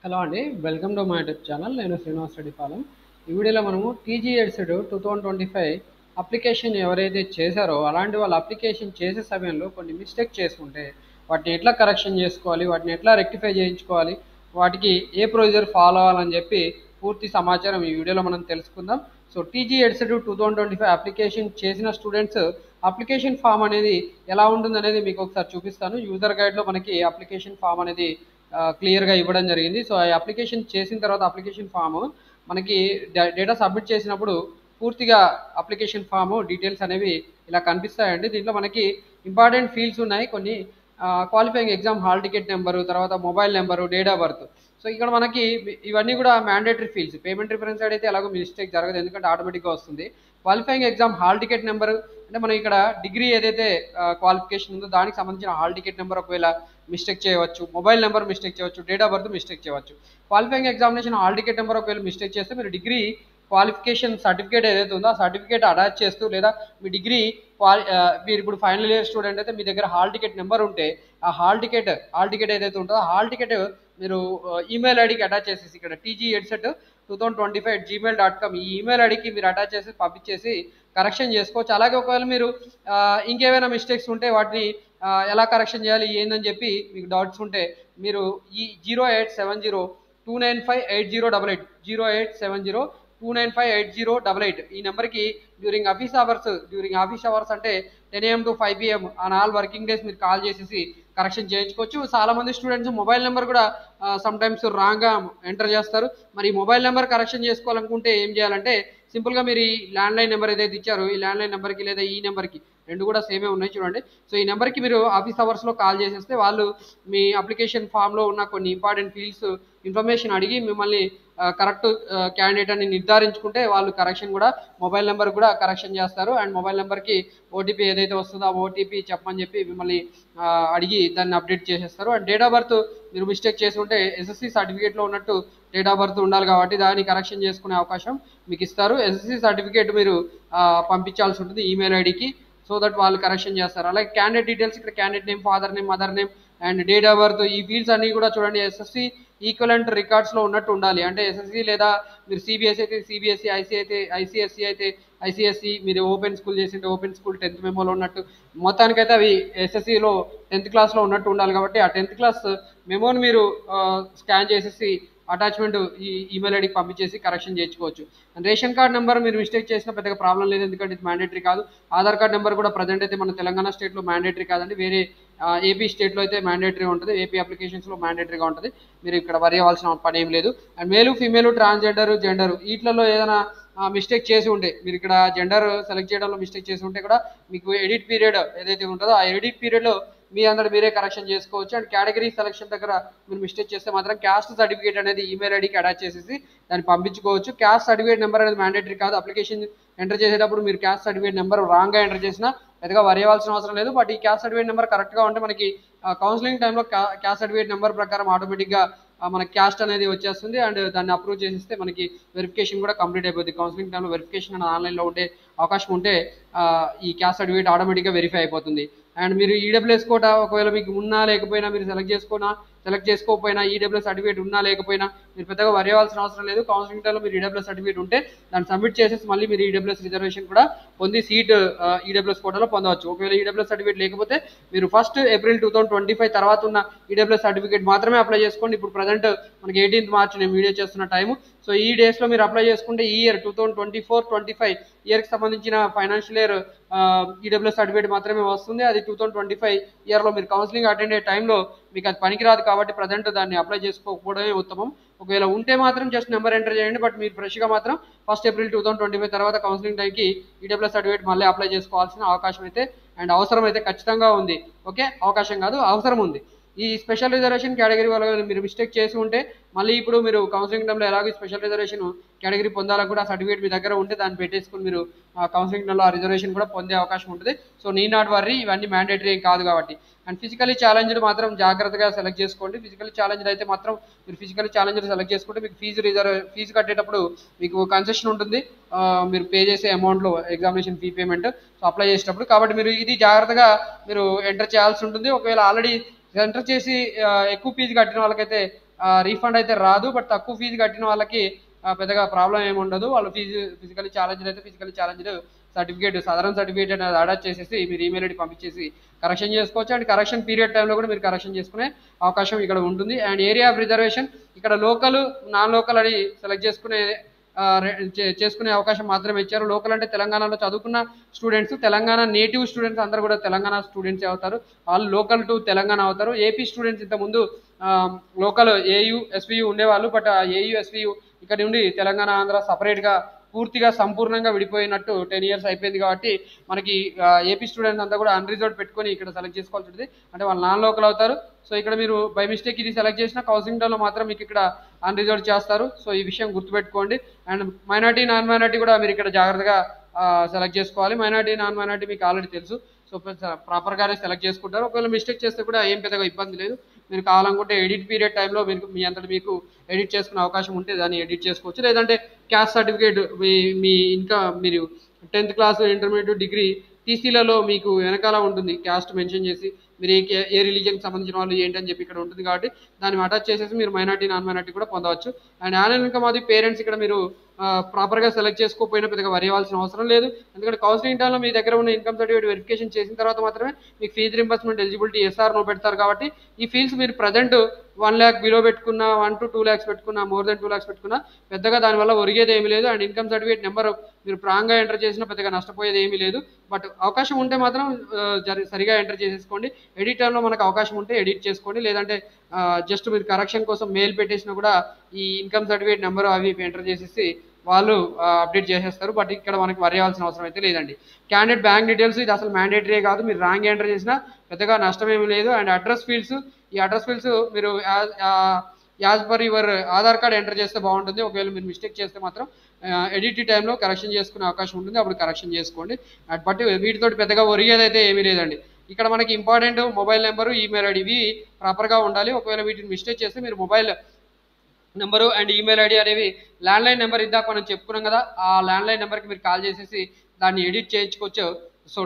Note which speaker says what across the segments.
Speaker 1: Hello అండి, welcome to my YouTube channel. నేను శ్రీనివాస్ రెడ్డి పాలెం. ఈ వీడియోలో మనము టీజీఎడ్సెట్ 2025 అప్లికేషన్ ఎవరైతే చేశారో అలాంటి వాళ్ళు అప్లికేషన్ చేసే సమయంలో కొన్ని మిస్టేక్ చేసుకుంటే వాటిని ఎట్లా కరెక్షన్ చేసుకోవాలి, వాటిని ఎట్లా రెక్టిఫై చేయించుకోవాలి, వాటికి ఏ ప్రొసీజర్ ఫాలో అవ్వాలని చెప్పి పూర్తి సమాచారం ఈ వీడియోలో మనం తెలుసుకుందాం. సో టీజీఎడ్సెట్ 2025 అప్లికేషన్ చేసిన స్టూడెంట్స్ అప్లికేషన్ ఫామ్ అనేది ఎలా ఉంటుంది అనేది మీకు ఒకసారి చూపిస్తాను. యూజర్ గైడ్లో మనకి అప్లికేషన్ ఫామ్ అనేది క్లియర్గా ఇవ్వడం జరిగింది. సో ఆ అప్లికేషన్ చేసిన తర్వాత అప్లికేషన్ ఫామ్ మనకి డేటా సబ్మిట్ చేసినప్పుడు పూర్తిగా అప్లికేషన్ ఫామ్ డీటెయిల్స్ అనేవి ఇలా కనిపిస్తాయండి. దీంట్లో మనకి ఇంపార్టెంట్ ఫీల్డ్స్ ఉన్నాయి కొన్ని. Qualifying exam hall ticket number, తర్వాత mobile number, date of birth. So ఇక్కడ మనకి ఇవన్నీ కూడా mandatory fields. Payment reference side అయితే ఎలాగో మిస్టేక్ జరగదు, ఎందుకంటే ఆటోమేటిక్గా వస్తుంది. Qualifying exam hall ticket number అంటే మనం ఇక్కడ డిగ్రీ ఏదైతే క్వాలిఫికేషన్ ఉందో దానికి సంబంధించిన హాల్ టికెట్ నెంబర్ ఒకవేళ మిస్టేక్ చేయవచ్చు, మొబైల్ నెంబర్ మిస్టేక్ చేయవచ్చు, డేట్ ఆఫ్ బర్త్ మిస్టేక్ చేయవచ్చు. Qualifying examination hall ticket number ఒకవేళ మిస్టేక్ చేస్తే మీరు డిగ్రీ క్వాలిఫికేషన్ సర్టిఫికేట్ ఏదైతే ఉందో ఆ సర్టిఫికేట్ అటాచ్ చేస్తూ, లేదా మీ డిగ్రీ మీరు ఇప్పుడు ఫైనల్ ఇయర్ స్టూడెంట్ అయితే మీ దగ్గర హాల్ టికెట్ నెంబర్ ఉంటే ఆ హాల్ టికెట్ ఏదైతే ఉంటుందో ఆ హాల్ టికెట్ మీరు ఈమెయిల్ ఐడికి అటాచ్ చేసేసి ఇక్కడ tgheadset2025@gmail.com ఈ ఈమెయిల్ ఐడికి మీరు అటాచ్ చేసి పంపించేసి కరెక్షన్ చేసుకోవచ్చు. అలాగే ఒకవేళ మీరు ఇంకేమైనా మిస్టేక్స్ ఉంటే వాటిని ఎలా కరెక్షన్ చేయాలి ఏందని చెప్పి మీకు డౌట్స్ ఉంటే మీరు ఈ 0870295808 0870295808 ఈ నెంబర్కి డ్యూరింగ్ ఆఫీస్ అవర్స్ అంటే 10 AM to 5 PM on all working days మీరు కాల్ చేసేసి కరెక్షన్ చేయించుకోవచ్చు. చాలా మంది స్టూడెంట్స్ మొబైల్ నెంబర్ కూడా సమ్ టైమ్స్ రాంగ్గా ఎంటర్ చేస్తారు. మరి మొబైల్ నెంబర్ కరెక్షన్ చేసుకోవాలనుకుంటే ఏం చేయాలంటే సింపుల్గా మీరు ఈ ల్యాండ్లైన్ నెంబర్ ఏదైతే ఇచ్చారో ఈ ల్యాండ్లైన్ నెంబర్కి లేదా ఈ నెంబర్కి రెండు కూడా సేమే ఉన్నాయి చూడండి. సో ఈ నెంబర్కి మీరు ఆఫీస్ అవర్స్లో కాల్ చేసేస్తే వాళ్ళు మీ అప్లికేషన్ ఫామ్లో ఉన్న కొన్ని ఇంపార్టెంట్ ఫీల్డ్స్ ఇన్ఫర్మేషన్ అడిగి మిమ్మల్ని కరెక్ట్ క్యాండిడేట్ అని నిర్ధారించుకుంటే వాళ్ళు కరెక్షన్ కూడా మొబైల్ నెంబర్ కూడా కరెక్షన్ చేస్తారు. అండ్ మొబైల్ నెంబర్కి ఓటీపీ ఏదైతే వస్తుందో ఆ ఓటీపీ చెప్పమని చెప్పి మిమ్మల్ని అడిగి దాన్ని అప్డేట్ చేసేస్తారు. అండ్ డేట్ ఆఫ్ బర్త్ మీరు మిస్టేక్ చేసి ఉంటే ఎస్ఎస్సి సర్టిఫికేట్లో ఉన్నట్టు డేట్ ఆఫ్ బర్త్ ఉండాలి కాబట్టి దాన్ని కరెక్షన్ చేసుకునే అవకాశం మీకు ఇస్తారు. ఎస్ఎస్సి సర్టిఫికేట్ మీరు పంపించాల్సి ఉంటుంది ఈమెయిల్ ఐడికి, సో దట్ వాళ్ళు కరెక్షన్ చేస్తారు. అలాగే క్యాండిడేట్ డీటెయిల్స్ ఇక్కడ candidate name, father name, mother name and date of birth ఈ ఫీల్డ్స్ అన్నీ కూడా చూడండి ఎస్ఎస్సి ఈక్వలెంట్ రికార్డ్స్లో ఉన్నట్టు ఉండాలి. అంటే ఎస్ఎస్సి లేదా మీరు సిబిఎస్ఈ అయితే సిబిఎస్ఈ, ఐసిఎస్సి అయితే ఐసిఎస్సి, మీరు ఓపెన్ స్కూల్ చేసింటే ఓపెన్ స్కూల్ 10th మెమోలో ఉన్నట్టు మొత్తానికైతే అవి ఎస్ఎస్సిలో 10th క్లాస్లో ఉన్నట్టు ఉండాలి. కాబట్టి ఆ 10th క్లాస్ మెమోని మీరు స్కాన్ చేసేసి అటాచ్మెంట్ ఈ ఈమెయిల్ ఐడికి పంపించేసి కరెక్షన్ చేయించుకోవచ్చు. రేషన్ కార్డ్ నెంబర్ మీరు మిస్టేక్ చేసినా పెద్దగా ప్రాబ్లం లేదు, ఎందుకంటే ఇది మ్యాండేటరీ కాదు. ఆధార్ కార్డ్ నెంబర్ కూడా ప్రజెంట్ అయితే మన తెలంగాణ స్టేట్లో మ్యాండేటరీ కాదండి, వేరే ఏపీ స్టేట్లో అయితే మ్యాండేటరీ ఉంటుంది, ఏపీ అప్లికేషన్స్లో మ్యాండేటరీగా ఉంటుంది. మీరు ఇక్కడ వరి అవ్వాల్సిన పని ఏం లేదు. అండ్ మేలు, ఫీమేలు, ట్రాన్స్జెండర్, జెండర్ వీటిలలో ఏదైనా మిస్టేక్ చేసి ఉంటే మీరు ఇక్కడ జెండర్ సెలెక్ట్ చేయడంలో మిస్టేక్ చేసి ఉంటే కూడా మీకు ఎడిట్ పీరియడ్ ఏదైతే ఉంటుందో ఆ ఎడిట్ పీరియడ్లో మీ అందరూ మీరే కరెక్షన్ చేసుకోవచ్చు. అండ్ కేటగిరీ సెలక్షన్ దగ్గర మీరు మిస్టేక్ చేస్తే మాత్రం క్యాస్ట్ సర్టిఫికేట్ అనేది ఈమెయిల్ ఐడికి అటాచ్ చేసేసి దాన్ని పంపించుకోవచ్చు. క్యాస్ట్ సర్టిఫికేట్ నెంబర్ అనేది మ్యాండేటరీ కాదు. అప్లికేషన్ ఎంటర్ చేసేటప్పుడు మీరు క్యాస్ట్ సర్టిఫికేట్ నెంబర్ రాంగ్గా ఎంటర్ చేసినా పెద్దగా వరి అవ్వాల్సిన అవసరం లేదు. బట్ ఈ క్యాస్ట్ సర్టిఫికేట్ నెంబర్ కరెక్ట్గా ఉంటే మనకి కౌన్సిలింగ్ టైంలో క్యాస్ట్ సర్టిఫికేట్ నెంబర్ ప్రకారం ఆటోమేటిక్గా మనకి క్యాస్ట్ అనేది వచ్చేస్తుంది. అండ్ దాన్ని అప్రూవ్ చేసిస్తే మనకి వెరిఫికేషన్ కూడా కంప్లీట్ అయిపోతుంది. కౌన్సిలింగ్ టైంలో వెరిఫికేషన్ అనేది ఆన్లైన్లో ఉండే అవకాశం ఉంటే ఈ క్యాస్ట్ సర్టిఫికేట్ ఆటోమేటిక్గా వెరిఫై అయిపోతుంది. అండ్ మీరు ఈడబ్ల్యూఎస్ కోటా ఒకవేళ మీకు ఉన్నా లేకపోయినా మీరు సెలెక్ట్ చేసుకోకపోయినా ఈడబ్ల్యూఎస్ సర్టిఫికేట్ ఉన్నా లేకపోయినా మీరు పెద్దగా వరి అవ్వాల్సిన అవసరం లేదు. కౌన్సిలింగ్ టైంలో మీరు ఈడబ్ల్యూఎస్ సర్టిఫికేట్ ఉంటే దాన్ని సబ్మిట్ చేసేసి మళ్ళీ మీరు ఈడబ్ల్యూఎస్ రిజర్వేషన్ కూడా పొంది సీట్ ఈడబ్ల్యూఎస్ కోటాలో పొందవచ్చు. ఒకవేళ ఈడబ్ల్యూఎస్ సర్టిఫికేట్ లేకపోతే మీరు 1st April 2025 తర్వాత ఉన్న ఈడబ్ల్యూఎస్ సర్టిఫికేట్ మాత్రమే అప్లై చేసుకోండి. ఇప్పుడు ప్రజెంట్ మనకి 18th March నేను వీడియో చేస్తున్న టైము. సో ఈ డేస్లో మీరు అప్లై చేసుకుంటే ఈ ఇయర్ 2024-25 ఇయర్కి సంబంధించిన ఫైనాన్షియల్ ఇయర్ ఈడబ్ల్యూఎస్ సర్టిఫికేట్ మాత్రమే వస్తుంది. అది 2025 ఇయర్లో మీరు కౌన్సిలింగ్ అటెండ్ అయ్యే టైంలో మీకు అది పనికిరాదు కాబట్టి ప్రజెంట్ దాన్ని అప్లై చేసుకోకపోవడమే ఉత్తమం. ఒకవేళ ఉంటే మాత్రం జస్ట్ నెంబర్ ఎంటర్ చేయండి. బట్ మీరు ఫ్రెష్గా మాత్రం 1st April 2025 తర్వాత కౌన్సిలింగ్ టైంకి ఈడబ్ల్యూఎస్ సర్టిఫికేట్ మళ్ళీ అప్లై చేసుకోవాల్సిన అవకాశం అయితే అండ్ అవసరం అయితే ఖచ్చితంగా ఉంది. ఓకే, అవకాశం కాదు అవసరం ఉంది. ఈ స్పెషల్ రిజర్వేషన్ కేటగిరీ వల్ల మీరు మిస్టేక్ చేసి ఉంటే మళ్ళీ ఇప్పుడు మీరు కౌన్సిలింగ్ టైంలో ఎలాగో స్పెషల్ రిజర్వేషన్ కేటగిరీ పొందాలని కూడా సర్టిఫికేట్ మీ దగ్గర ఉంటే దాన్ని పెట్టేసుకుని మీరు కౌన్సిలింగ్ టైంలో ఆ రిజర్వేషన్ కూడా పొందే అవకాశం ఉంటుంది. సో నాట్ వర్రీ, ఇవన్నీ మ్యాండేటరీ కాదు కాబట్టి. అండ్ ఫిజికలీ ఛాలెంజ్డ్ మాత్రం జాగ్రత్తగా సెలెక్ట్ చేసుకోండి. ఫిజికలీ ఛాలెంజ్డ్ అయితే మాత్రం మీరు ఫిజికలీ ఛాలెంజ్డ్ సెలెక్ట్ చేసుకుంటే మీకు ఫీజు కట్టేటప్పుడు మీకు కన్సెషన్ ఉంటుంది మీరు పే చేసే అమౌంట్లో examination fee payment so apply చేసేటప్పుడు. కాబట్టి మీరు ఇది జాగ్రత్తగా మీరు ఎంటర్ చేయాల్సి ఉంటుంది. ఒకవేళ ఆల్రెడీ ఎంటర్ చేసి ఎక్కువ ఫీజు కట్టిన వాళ్ళకైతే రీఫండ్ అయితే రాదు. బట్ తక్కువ ఫీజు కట్టిన వాళ్ళకి పెద్దగా ప్రాబ్లం ఏమి ఉండదు. వాళ్ళు ఫిజికల్లీ ఛాలెంజ్డ్ అయితే ఫిజికల్లీ ఛాలెంజ్డ్ సర్టిఫికేట్ సాధారణ సర్టిఫికేట్ అనేది అటాచ్ చేసేసి మీరు ఈమెయిల్ ఐడి పంపించేసి కరెక్షన్ చేసుకోవచ్చు. అండ్ కరెక్షన్ పీరియడ్ టైంలో కూడా మీరు కరెక్షన్ చేసుకునే అవకాశం ఇక్కడ ఉంటుంది. అండ్ ఏరియా ఆఫ్ రిజర్వేషన్ ఇక్కడ లోకల్ నాన్ లోకల్ అని సెలెక్ట్ చేసుకునే అవకాశం మాత్రమే ఇచ్చారు. లోకల్ అంటే తెలంగాణలో చదువుకున్న స్టూడెంట్స్, తెలంగాణ నేటివ్ స్టూడెంట్స్ అందరూ కూడా తెలంగాణ స్టూడెంట్స్ అవుతారు. వాళ్ళు లోకల్ టు తెలంగాణ అవుతారు. ఏపీ స్టూడెంట్స్ ఇంతకుముందు లోకల్ ఏయూ ఎస్వియు ఉండేవాళ్ళు. బట్ ఆ ఏయూ ఎస్వియు ఇక్కడ నుండి తెలంగాణ ఆంధ్ర సపరేట్గా పూర్తిగా సంపూర్ణంగా విడిపోయినట్టు 10 years అయిపోయింది. కాబట్టి మనకి ఏపీ స్టూడెంట్స్ అంతా కూడా అన్రిజర్వ్డ్ పెట్టుకొని ఇక్కడ సెలెక్ట్ చేసుకోవాల్సి ఉంటుంది. అంటే వాళ్ళు నాన్ లోకల్ అవుతారు. సో ఇక్కడ మీరు బై మిస్టేక్ ఇది సెలెక్ట్ చేసిన కౌన్సిలింగ్ టైంలో మాత్రం మీకు ఇక్కడ అన్రిజర్వ్డ్ చేస్తారు. సో ఈ విషయం గుర్తుపెట్టుకోండి. అండ్ మైనార్టీ నాన్ మైనార్టీ కూడా మీరు ఇక్కడ జాగ్రత్తగా సెలెక్ట్ చేసుకోవాలి. మైనార్టీ నాన్ మైనార్టీ మీకు ఆల్రెడీ తెలుసు. సో ప్రాపర్గానే సెలెక్ట్ చేసుకుంటారు. ఒకవేళ మిస్టేక్ చేస్తే కూడా ఏం పెద్దగా ఇబ్బంది లేదు. మీరు కావాలనుకుంటే ఎడిట్ పీరియడ్ టైంలో మీరు మీ అంతటి మీకు ఎడిట్ చేసుకునే అవకాశం ఉంటే దాన్ని ఎడిట్ చేసుకోవచ్చు. లేదంటే క్యాస్ట్ సర్టిఫికేట్ మీ ఇంకా మీరు 10th క్లాస్ ఇంటర్మీడియట్ డిగ్రీ టీసీలలో మీకు వెనకాల ఉంటుంది క్యాస్ట్ మెన్షన్ చేసి మీరు ఏ రిలీజియన్కి సంబంధించిన వాళ్ళు ఏంటని చెప్పి ఇక్కడ ఉంటుంది. కాబట్టి దాన్ని అటాచ్ చేసేసి మీరు మైనార్టీ నాన్ మైనార్టీ కూడా పొందవచ్చు. అండ్ యాన్యువల్ ఇన్కమ్ అది పేరెంట్స్ ఇక్కడ మీరు ప్రాపర్గా సెలెక్ట్ చేసుకోకపోయినా పెద్దగా వరి అవ్వాల్సిన అవసరం లేదు. ఎందుకంటే కౌన్సిలింగ్ టైంలో మీ దగ్గర ఉన్న ఇన్కమ్ సర్టిఫికేట్ వెరిఫికేషన్ చేసిన తర్వాత మాత్రమే మీకు fee reimbursement eligibility SR no పెడతారు. కాబట్టి ఈ ఫీల్స్ మీరు ప్రజెంట్ 1 lakh బిలో పెట్టుకున్నా 1 to 2 lakhs పెట్టుకున్నా మోర్ దెన్ 2 lakhs పెట్టుకున్నా పెద్దగా దానివల్ల ఒరిగేది ఏమీ లేదు. అండ్ ఇన్కమ్ సర్టిఫికేట్ నెంబర్ మీరు ప్రాంగా ఎంటర్ చేసినా పెద్దగా నష్టపోయేది ఏమీ లేదు. బట్ అవకాశం ఉంటే మాత్రం సరిగా ఎంటర్ చేసేసుకోండి. ఎడిట్ టైంలో మనకు అవకాశం ఉంటే ఎడిట్ చేసుకోండి. లేదంటే జస్ట్ మీరు కరెక్షన్ కోసం మెయిల్ పెట్టేసినా కూడా ఈ ఇన్కమ్ సర్టిఫికేట్ నెంబర్ అవి ఎంటర్ చేసేసి వాళ్ళు అప్డేట్ చేసేస్తారు. బట్ ఇక్కడ మనకి వరి అవ్వాల్సిన అవసరం అయితే లేదండి. క్యాండిడేట్ బ్యాంక్ డీటెయిల్స్ ఇది అసలు మ్యాండేటరీ కాదు. మీరు రాంగ్ ఎంటర్ చేసినా పెద్దగా నష్టం ఏమీ లేదు. అండ్ అడ్రస్ ఫీల్డ్స్ ఈ అడ్రస్ ఫీల్డ్స్ మీరు as per your Aadhaar card enter చేస్తే బాగుంటుంది. ఒకవేళ మీరు మిస్టేక్ చేస్తే మాత్రం ఎడిట్ టైంలో కరెక్షన్ చేసుకునే అవకాశం ఉంటుంది. అప్పుడు కరెక్షన్ చేసుకోండి. బట్ వీటితో పెద్దగా ఒరిగేది అయితే ఏమీ లేదండి. ఇక్కడ మనకి important mobile number email ID ఇవి ప్రాపర్గా ఉండాలి. ఒకవేళ వీటిని మిస్టేక్ చేస్తే మీరు mobile number and email ID అనేవి ల్యాండ్లైన్ నెంబర్ ఇందాక మనం చెప్పుకున్నాం కదా, ఆ ల్యాండ్లైన్ నెంబర్కి మీరు కాల్ చేసేసి దాన్ని ఎడిట్ చేయించుకోవచ్చు. సో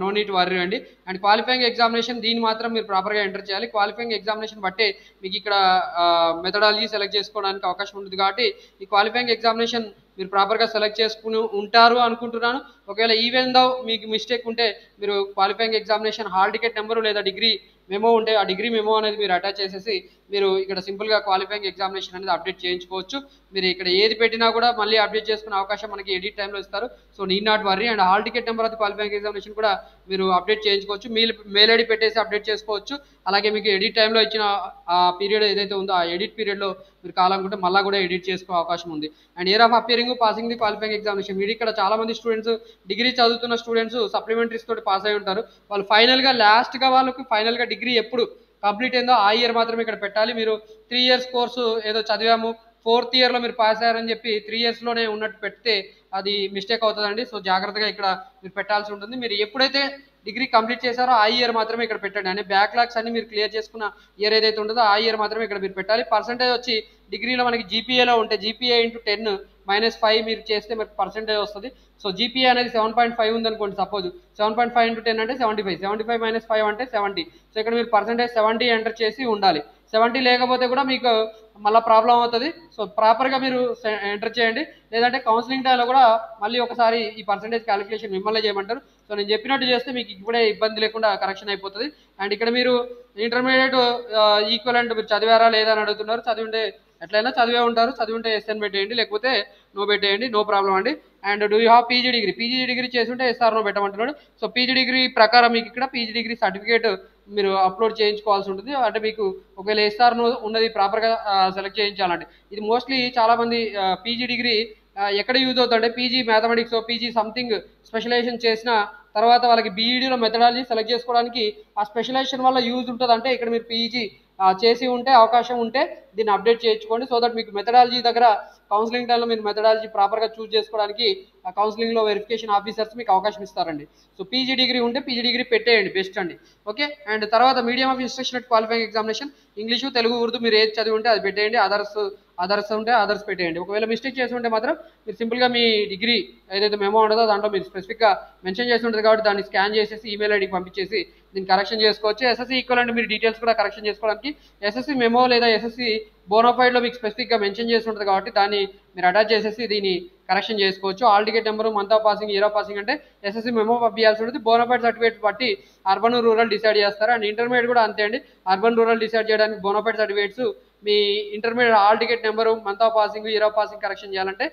Speaker 1: నో నీట్ వర్రీ అండి. అండ్ క్వాలిఫైయింగ్ ఎగ్జామినేషన్ దీన్ని మాత్రం మీరు ప్రాపర్గా ఎంటర్ చేయాలి. క్వాలిఫైయింగ్ ఎగ్జామినేషన్ బట్టే మీకు ఇక్కడ మెథడాలజీ సెలెక్ట్ చేసుకోవడానికి అవకాశం ఉంటుంది. కాబట్టి ఈ క్వాలిఫైయింగ్ ఎగ్జామినేషన్ మీరు ప్రాపర్గా సెలెక్ట్ చేసుకుని ఉంటారు అనుకుంటున్నాను. ఒకవేళ ఈవెన్ దో మీకు మిస్టేక్ ఉంటే మీరు qualifying examination hall ticket number లేదా డిగ్రీ మెమో ఉంటే ఆ డిగ్రీ మెమో అనేది మీరు అటాచ్ చేసేసి మీరు ఇక్కడ సింపుల్గా క్వాలిఫైయింగ్ ఎగ్జామినేషన్ అనేది అప్డేట్ చేయించుకోవచ్చు. మీరు ఇక్కడ ఏది పెట్టినా కూడా మళ్ళీ అప్డేట్ చేసుకునే అవకాశం మనకి ఎడిట్ టైంలో ఇస్తారు. So need not worry. And hall ticket number అది క్వాలిఫైయింగ్ ఎగ్జామినేషన్ కూడా మీరు అప్డేట్ చేయించుకోవచ్చు. మెయిల్ ఐడి పెట్టేసి అప్డేట్ చేసుకోవచ్చు. అలాగే మీకు ఎడిట్ టైంలో ఇచ్చిన ఆ పీరియడ్ ఏదైతే ఉందో ఆ ఎడిట్ పీరియడ్లో మీరు కావాలనుకుంటే మళ్ళీ కూడా ఎడిట్ చేసుకునే అవకాశం ఉంది. And year of appearing passing the qualifying examination మీరు ఇక్కడ చాలా మంది స్టూడెంట్స్ డిగ్రీ చదువుతున్న స్టూడెంట్స్ సప్లిమెంటరీస్ తోటి పాస్ అయి ఉంటారు. వాళ్ళు లాస్ట్గా వాళ్ళకి ఫైనల్గా డిగ్రీ ఎప్పుడు కంప్లీట్ అయిందో ఆ ఇయర్ మాత్రమే ఇక్కడ పెట్టాలి. మీరు 3 years కోర్సు ఏదో చదివాము 4th yearలో మీరు పాస్ అయ్యారని చెప్పి 3 yearsలోనే ఉన్నట్టు పెడితే అది మిస్టేక్ అవుతుందండి. సో జాగ్రత్తగా ఇక్కడ మీరు పెట్టాల్సి ఉంటుంది. మీరు ఎప్పుడైతే డిగ్రీ కంప్లీట్ చేశారో ఆ ఇయర్ మాత్రమే ఇక్కడ పెట్టండి. అంటే బ్యాక్లాగ్స్ అన్ని మీరు క్లియర్ చేసుకున్న ఇయర్ ఏదైతే ఉంటుందో ఆ ఇయర్ మాత్రమే ఇక్కడ మీరు పెట్టాలి. పర్సెంటేజ్ వచ్చి డిగ్రీలో మనకి జీపీఏలో ఉంటే జీపీఏ ఇంటూ 10 -5 మీరు చేస్తే మీకు పర్సెంటేజ్ వస్తుంది. సో జీపీఏ అనేది 7.5 ఉందనుకోండి. సపోజ్ 7.5 into 10 అంటే 75. 75 - 5 అంటే 70. సో ఇక్కడ మీరు పర్సెంటేజ్ 70 ఎంటర్ చేసి ఉండాలి. 70 లేకపోతే కూడా మీకు మళ్ళీ ప్రాబ్లం అవుతుంది. సో ప్రాపర్గా మీరు ఎంటర్ చేయండి. లేదంటే కౌన్సిలింగ్ టైంలో కూడా మళ్ళీ ఒకసారి ఈ పర్సెంటేజ్ క్యాలిక్యులేషన్ మిమ్మల్ని చేయమంటారు. సో నేను చెప్పినట్టు చేస్తే మీకు ఇప్పుడే ఇబ్బంది లేకుండా కరెక్షన్ అయిపోతుంది. అండ్ ఇక్కడ మీరు ఇంటర్మీడియట్ ఈక్వలెంట్ మీరు చదివారా లేదా అని అడుగుతున్నారు. చదివింటే ఎట్లయినా చదివే ఉంటారు. చదివి ఉంటే ఎస్ఎన్ పెట్టేయండి, లేకపోతే నో పెట్టేయండి, నో ప్రాబ్లం అండి. And do you have PG degree? PG degree చేస్తుంటే ఎస్ఆర్ నో పెట్టమంటున్నాడు. సో పీజీ డిగ్రీ ప్రకారం మీకు ఇక్కడ పీజీ డిగ్రీ సర్టిఫికేట్ మీరు అప్లోడ్ చేయించుకోవాల్సి ఉంటుంది. అంటే మీకు ఒకవేళ ఎస్ఆర్ నో ఉన్నది ప్రాపర్గా సెలెక్ట్ చేయించాలండి. ఇది మోస్ట్లీ చాలామంది పీజీ డిగ్రీ ఎక్కడ యూజ్ అవుతుందంటే PG mathematics PG something specialisation చేసిన తర్వాత వాళ్ళకి బీఈడీలో మెథడాలజీ సెలెక్ట్ చేసుకోవడానికి ఆ స్పెషలైజేషన్ వల్ల యూజ్ ఉంటుంది. అంటే ఇక్కడ మీరు పీజీ చేసి ఉంటే అవకాశం ఉంటే దీన్ని అప్డేట్ చేయించుకోండి. సో దట్ మీకు మెథడాలజీ దగ్గర కౌన్సిలింగ్ టైంలో మీరు మెథడాలజీ ప్రాపర్గా చూస్ చేసుకోవడానికి ఆ కౌన్సిలింగ్లో వెరిఫికేషన్ ఆఫీసర్స్ మీకు అవకాశం ఇస్తారండి. సో పీజీ డిగ్రీ ఉంటే పీజీ డిగ్రీ పెట్టేయండి, బెస్ట్ అండి. ఓకే. అండ్ తర్వాత medium of instruction at qualifying examination English Telugu Urdu మీరు ఏది చదివి ఉంటే అది పెట్టేయండి. అదర్స్ ఉంటే అదర్స్ పెట్టేయండి. ఒకవేళ మిస్టేక్ చేసి ఉంటే మాత్రం మీరు సింపుల్గా మీ డిగ్రీ ఏదైతే మెమో ఉండదో దాంట్లో మీరు స్పెసిఫిక్గా మెన్షన్ చేసి ఉంటుంది కాబట్టి దాన్ని స్కాన్ చేసేసి ఈమెయిల్ ఐడికి పంపించేసి దీన్ని కరెక్షన్ చేసుకోవచ్చు. ఎస్ఎస్సి ఈక్వలెంట్ మీరు డీటెయిల్స్ కూడా కరెక్షన్ చేసుకోవడానికి ఎస్ఎస్సి మెమో లేదా ఎస్ఎస్సి బోనాఫైడ్లో మీకు స్పెసిఫిక్గా మెన్షన్ చేసి ఉంటుంది కాబట్టి దాన్ని మీరు అటాచ్ చేసేసి దీన్ని కరెక్షన్ చేసుకోవచ్చు. Hall ticket number, month of passing, year of passing అంటే ఎస్ఎస్సి మెమో పంపించాల్సి ఉంటుంది. బోనాఫైడ్ సర్టిఫికేట్ బట్టి అర్బన్ రూరల్ డిసైడ్ చేస్తారు. అండ్ ఇంటర్మీడియట్ కూడా అంతే అండి. అర్బన్ రూరల్ డిసైడ్ చేయడానికి bonafide certificates me intermediate hall ticket number, month of passing, year of passing correction చేయాలంటే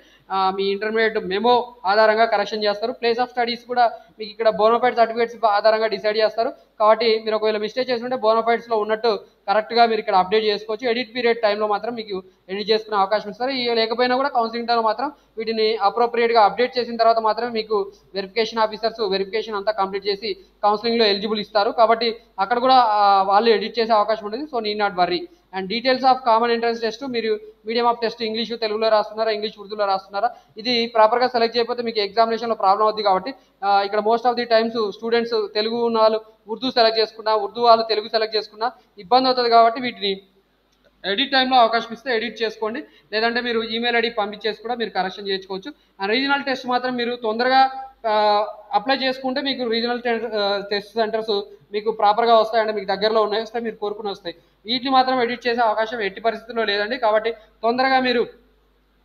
Speaker 1: మీ intermediate memo ఆధారంగా కరెక్షన్ చేస్తారు. ప్లేస్ ఆఫ్ స్టడీస్ కూడా మీకు ఇక్కడ బోనాఫైడ్ సర్టిఫికేట్స్ ఆధారంగా డిసైడ్ చేస్తారు. కాబట్టి మీరు ఒకవేళ మిస్టేక్ చేసుకుంటే బోనాఫైడ్స్లో ఉన్నట్టు కరెక్ట్గా మీరు ఇక్కడ అప్డేట్ చేసుకోవచ్చు. ఎడిట్ పీరియడ్ టైంలో మాత్రం మీకు ఎడిట్ చేసుకునే అవకాశం ఇస్తారు. లేకపోయినా కూడా కౌన్సిలింగ్ టైంలో మాత్రం వీటిని అప్రోప్రియేట్గా అప్డేట్ చేసిన తర్వాత మాత్రమే మీకు వెరిఫికేషన్ ఆఫీసర్స్ వెరిఫికేషన్ అంతా కంప్లీట్ చేసి కౌన్సిలింగ్లో ఎలిజిబుల్ ఇస్తారు. కాబట్టి అక్కడ కూడా వాళ్ళు ఎడిట్ చేసే అవకాశం ఉంటుంది. So need not worry. And details of common entrance test, మీరు మీడియం ఆఫ్ టెస్ట్ ఇంగ్లీష్ తెలుగులో రాస్తున్నారా, ఇంగ్లీష్ ఉర్దూలో రాస్తున్నారా, ఇది ప్రాపర్గా సెలెక్ట్ చేయకపోతే మీకు ఎగ్జామినేషన్లో ప్రాబ్లం అవుతుంది. కాబట్టి ఇక్కడ most of the times students Telugu ఉన్న వాళ్ళు ఉర్దూ సెలెక్ట్ చేసుకున్నా, ఉర్దూ వాళ్ళు తెలుగు సెలెక్ట్ చేసుకున్నా ఇబ్బంది అవుతుంది. కాబట్టి వీటిని ఎడిట్ టైంలో అవకాశం ఇస్తే ఎడిట్ చేసుకోండి. లేదంటే మీరు ఈమెయిల్ ఐడి పంపించేసి కూడా మీరు కరెక్షన్ చేసుకోవచ్చు. అండ్ రీజనల్ టెస్ట్ మాత్రం మీరు తొందరగా అప్లై చేసుకుంటే మీకు రీజనల్ టెస్ట్ సెంటర్స్ మీకు ప్రాపర్గా వస్తాయి. అంటే మీకు దగ్గరలో ఉన్నాయి, వస్తాయి, మీరు కోరుకుని వస్తాయి. వీటిని మాత్రం ఎడిట్ చేసే అవకాశం ఎట్టి పరిస్థితుల్లో లేదండి. కాబట్టి తొందరగా మీరు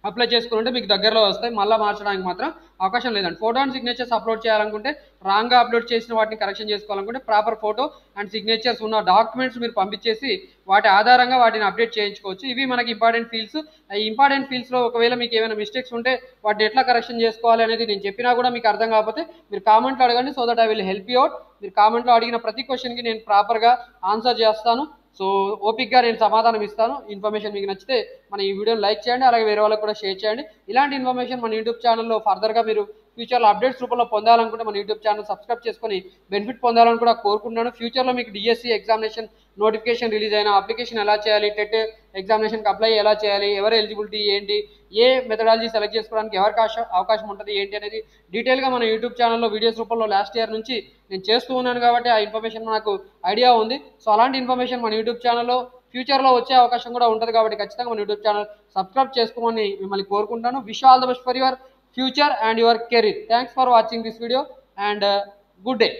Speaker 1: అప్లై చేసుకుంటే మీకు దగ్గరలో వస్తాయి. మళ్ళీ మార్చడానికి మాత్రం అవకాశం లేదండి. ఫోటో అండ్ సిగ్నేచర్స్ అప్లోడ్ చేయాలనుకుంటే, రాంగ్గా అప్లోడ్ చేసిన వాటిని కరెక్షన్ చేసుకోవాలనుకుంటే ప్రాపర్ ఫోటో అండ్ సిగ్నేచర్స్ ఉన్న డాక్యుమెంట్స్ మీరు పంపించేసి వాటి ఆధారంగా వాటిని అప్డేట్ చేయించుకోవచ్చు. ఇవి మనకి ఇంపార్టెంట్ ఫీల్డ్స్. ఈ ఇంపార్టెంట్ ఫీల్డ్స్లో ఒకవేళ మీకు ఏమైనా మిస్టేక్స్ ఉంటే వాటిని ఎట్లా కరెక్షన్ చేసుకోవాలి అనేది నేను చెప్పినా కూడా మీకు అర్థం కాకపోతే మీరు కామెంట్లో అడగండి. So that I will help you out. మీరు కామెంట్లో అడిగిన ప్రతి క్వశ్చన్కి నేను ప్రాపర్గా ఆన్సర్ చేస్తాను. సో ఓపిక్గా నేను సమాధానం ఇస్తాను. ఇన్ఫర్మేషన్ మీకు నచ్చితే మన ఈ వీడియోని లైక్ చేయండి, అలాగే వేరే వాళ్ళకి కూడా షేర్ చేయండి. ఇలాంటి ఇన్ఫర్మేషన్ మన యూట్యూబ్ ఛానల్లో ఫర్దర్గా మీరు ఫ్యూచర్లో అప్డేట్స్ రూపంలో పొందాలనుకుంటే మన యూట్యూబ్ ఛానల్ సబ్స్క్రైబ్ చేసుకొని బెనిఫిట్ పొందాలని కూడా కోరుకుంటున్నాను. ఫ్యూచర్లో మీకు డిఎస్సి ఎగ్జామినేషన్ నోటిఫికేషన్ రిలీజ్ అయిన అప్లికేషన్ ఎలా చేయాలి, టెట్ ఎగ్జామినేషన్కి అప్లై ఎలా చేయాలి, ఎవరు ఎలిజిబిలిటీ ఏంటి, ఏ మెథడాలజీ సెలెక్ట్ చేసుకోవడానికి ఎవరికి అవకాశం ఉంటుంది ఏంటి అనేది డీటెయిల్గా మన యూట్యూబ్ ఛానల్లో వీడియోస్ రూపంలో లాస్ట్ ఇయర్ నుంచి నేను చేస్తూ ఉన్నాను. కాబట్టి ఆ ఇన్ఫర్మేషన్ నాకు ఐడియా ఉంది. సో అలాంటి ఇన్ఫర్మేషన్ మన యూట్యూబ్ ఛానల్లో ఫ్యూచర్లో వచ్చే అవకాశం కూడా ఉంటుంది. కాబట్టి ఖచ్చితంగా మన యూట్యూబ్ ఛానల్ సబ్స్క్రైబ్ చేసుకోమని మిమ్మల్ని కోరుకుంటాను. Wish all the best for your future and your career. Thanks for watching this video and good day.